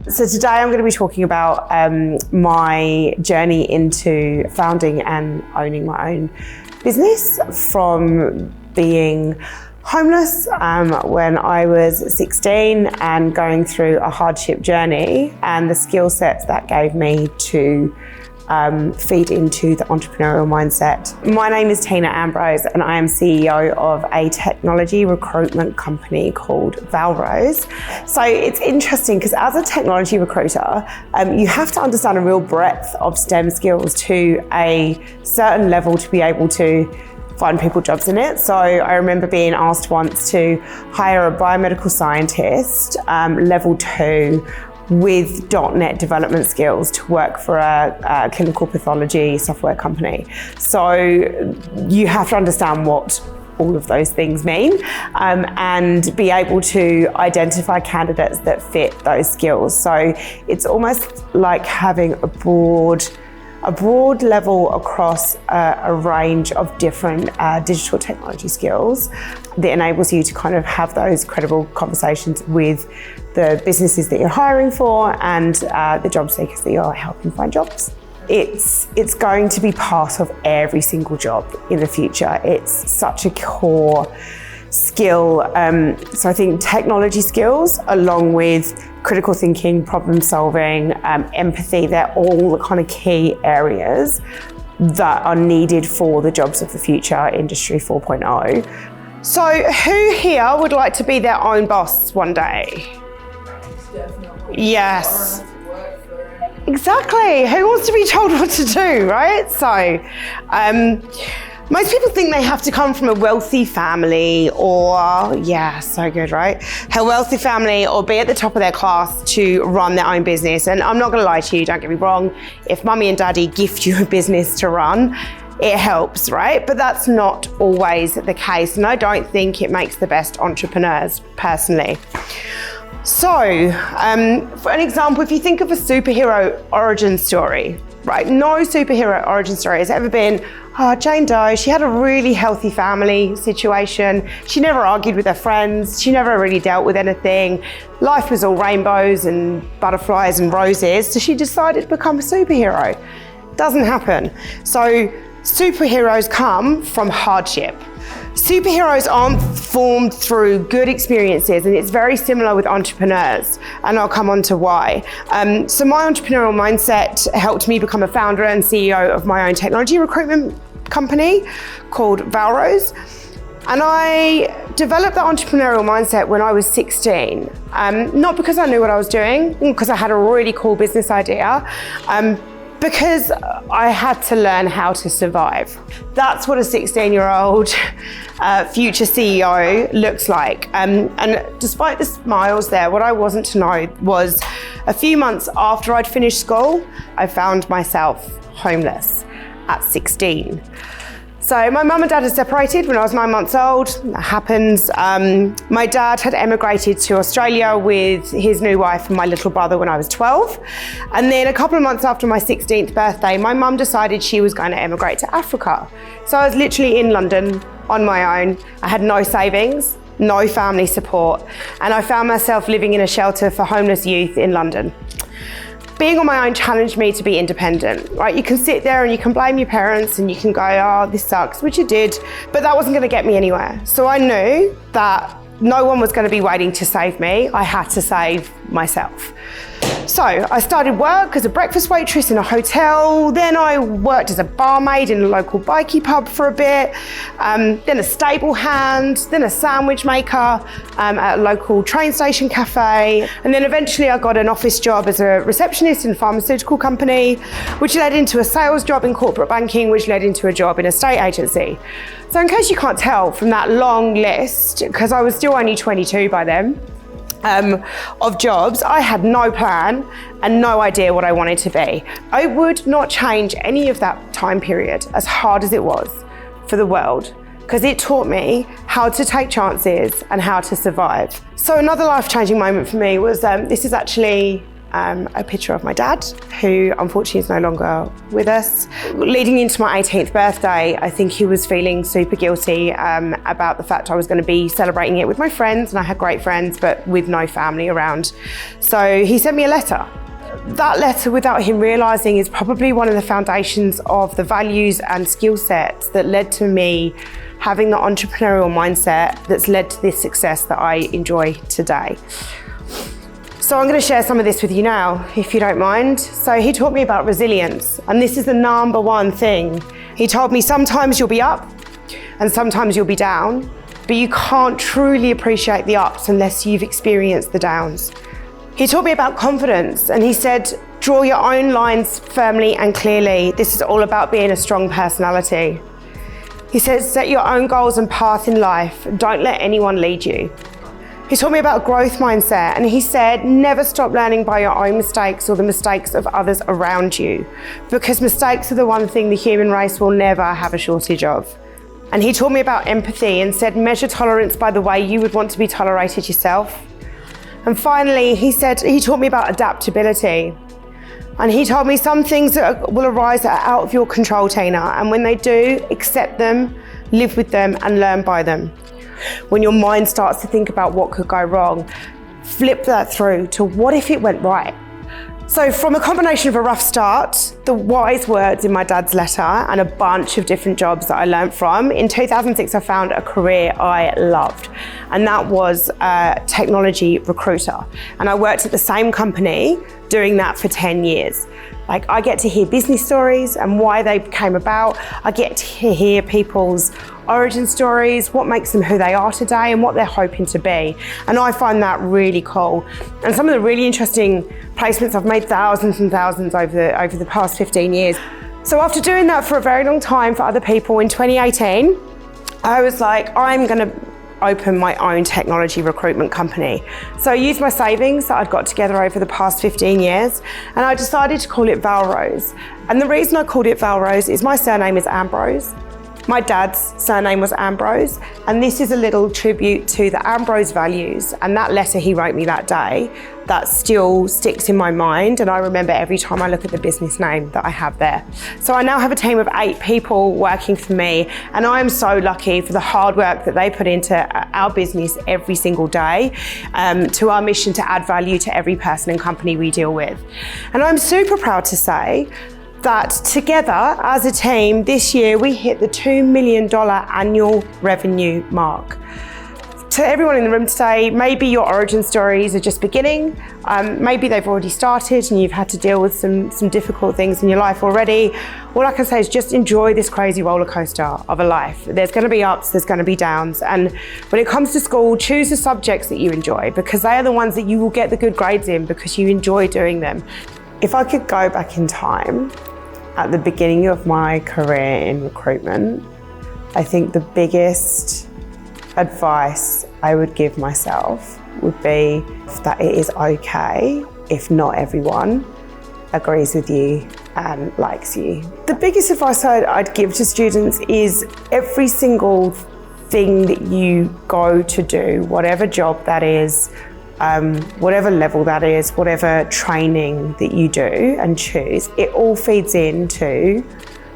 So today I'm going to be talking about my journey into founding and owning my own business, from being homeless when I was 16 and going through a hardship journey, and the skill sets that gave me to feed into the entrepreneurial mindset. My name is Ambrose and I am CEO of a technology recruitment company called Ambrose. So it's interesting because as a technology recruiter, you have to understand a real breadth of STEM skills to a certain level to be able to find people jobs in it. So I remember being asked once to hire a biomedical scientist, level 2, with .NET development skills to work for a clinical pathology software company. So you have to understand what all of those things mean and be able to identify candidates that fit those skills. So it's almost like having a broad level across a range of different digital technology skills that enables you to kind of have those credible conversations with the businesses that you're hiring for and the job seekers that you're helping find jobs. It's going to be part of every single job in the future. It's such a core skill. So I think technology skills, along with critical thinking, problem solving, empathy, they're all the kind of key areas that are needed for the jobs of the future, Industry 4.0. So who here would like to be their own boss one day? Definitely. Yes. Exactly. Who wants to be told what to do, right? So, most people think they have to come from a wealthy family or, yeah, so good, right? A wealthy family or be at the top of their class to run their own business. And I'm not gonna lie to you, don't get me wrong. If mummy and daddy gift you a business to run, it helps, right? But that's not always the case. And I don't think it makes the best entrepreneurs, personally. So, for an example, if you think of a superhero origin story, right? No superhero origin story has ever been, Jane Doe, she had a really healthy family situation. She never argued with her friends. She never really dealt with anything. Life was all rainbows and butterflies and roses. So she decided to become a superhero. Doesn't happen. So superheroes come from hardship. Superheroes aren't formed through good experiences, and it's very similar with entrepreneurs, and I'll come on to why. So my entrepreneurial mindset helped me become a founder and CEO of my own technology recruitment company called Ambrose. And I developed that entrepreneurial mindset when I was 16, not because I knew what I was doing, because I had a really cool business idea, because I had to learn how to survive. That's what a 16-year-old future CEO looks like. And despite the smiles there, what I wasn't to know was a few months after I'd finished school, I found myself homeless at 16. So my mum and dad had separated when I was 9 months old. That happens. My dad had emigrated to Australia with his new wife and my little brother when I was 12. And then a couple of months after my 16th birthday, my mum decided she was going to emigrate to Africa. So I was literally in London on my own. I had no savings, no family support, and I found myself living in a shelter for homeless youth in London. Being on my own challenged me to be independent, right? You can sit there and you can blame your parents and you can go, oh, this sucks, which it did, but that wasn't gonna get me anywhere. So I knew that no one was gonna be waiting to save me. I had to save myself. So I started work as a breakfast waitress in a hotel. Then I worked as a barmaid in a local bikie pub for a bit. Then a stable hand, then a sandwich maker at a local train station cafe. And then eventually I got an office job as a receptionist in a pharmaceutical company, which led into a sales job in corporate banking, which led into a job in a estate agency. So in case you can't tell from that long list, because I was still only 22 by then, of jobs, I had no plan and no idea what I wanted to be. I would not change any of that time period, as hard as it was, for the world, because it taught me how to take chances and how to survive. So another life-changing moment for me was, this is actually a picture of my dad, who unfortunately is no longer with us. Leading into my 18th birthday, I think he was feeling super guilty about the fact I was going to be celebrating it with my friends, and I had great friends, but with no family around. So he sent me a letter. That letter, without him realising, is probably one of the foundations of the values and skill sets that led to me having the entrepreneurial mindset that's led to this success that I enjoy today. So I'm going to share some of this with you now, if you don't mind. So he taught me about resilience, and this is the number one thing. He told me sometimes you'll be up and sometimes you'll be down, but you can't truly appreciate the ups unless you've experienced the downs. He taught me about confidence, and he said, draw your own lines firmly and clearly. This is all about being a strong personality. He says, set your own goals and path in life. Don't let anyone lead you. He taught me about growth mindset, and he said, never stop learning by your own mistakes or the mistakes of others around you, because mistakes are the one thing the human race will never have a shortage of. And he taught me about empathy and said, measure tolerance by the way you would want to be tolerated yourself. And finally, he taught me about adaptability. And he told me some things that will arise that are out of your control, Tina, and when they do, accept them, live with them, and learn by them. When your mind starts to think about what could go wrong, flip that through to what if it went right? So from a combination of a rough start, the wise words in my dad's letter, and a bunch of different jobs that I learned from, in 2006 I found a career I loved, and that was a technology recruiter. And I worked at the same company doing that for 10 years. Like, I get to hear business stories and why they came about. I get to hear people's origin stories, what makes them who they are today and what they're hoping to be. And I find that really cool. And some of the really interesting placements, I've made thousands and thousands over the past 15 years. So after doing that for a very long time for other people, in 2018, I was like, I'm gonna open my own technology recruitment company. So I used my savings that I'd got together over the past 15 years, and I decided to call it Valrose. And the reason I called it Valrose is my surname is Ambrose. My dad's surname was Ambrose, and this is a little tribute to the Ambrose values and that letter he wrote me that day that still sticks in my mind, and I remember every time I look at the business name that I have there. So I now have a team of 8 people working for me, and I am so lucky for the hard work that they put into our business every single day, to our mission to add value to every person and company we deal with. And I'm super proud to say that together as a team this year we hit the $2 million annual revenue mark. To everyone in the room today, maybe your origin stories are just beginning, maybe they've already started and you've had to deal with some difficult things in your life already. All I can say is just enjoy this crazy roller coaster of a life. There's going to be ups, there's going to be downs, and when it comes to school, choose the subjects that you enjoy, because they are the ones that you will get the good grades in because you enjoy doing them. If I could go back in time, at the beginning of my career in recruitment, I think the biggest advice I would give myself would be that it is okay if not everyone agrees with you and likes you. The biggest advice I'd give to students is every single thing that you go to do, whatever job that is, whatever level that is, whatever training that you do and choose, it all feeds into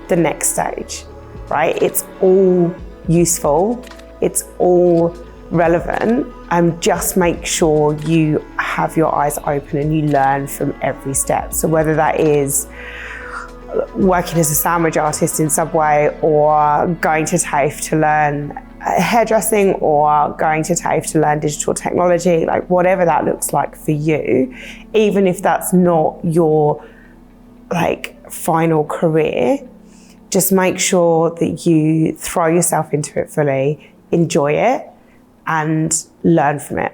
the next stage, right? It's all useful, it's all relevant, and just make sure you have your eyes open and you learn from every step. So whether that is working as a sandwich artist in Subway, or going to TAFE to learn hairdressing, or going to TAFE to learn digital technology, like whatever that looks like for you, even if that's not your final career, just make sure that you throw yourself into it fully, enjoy it, and learn from it.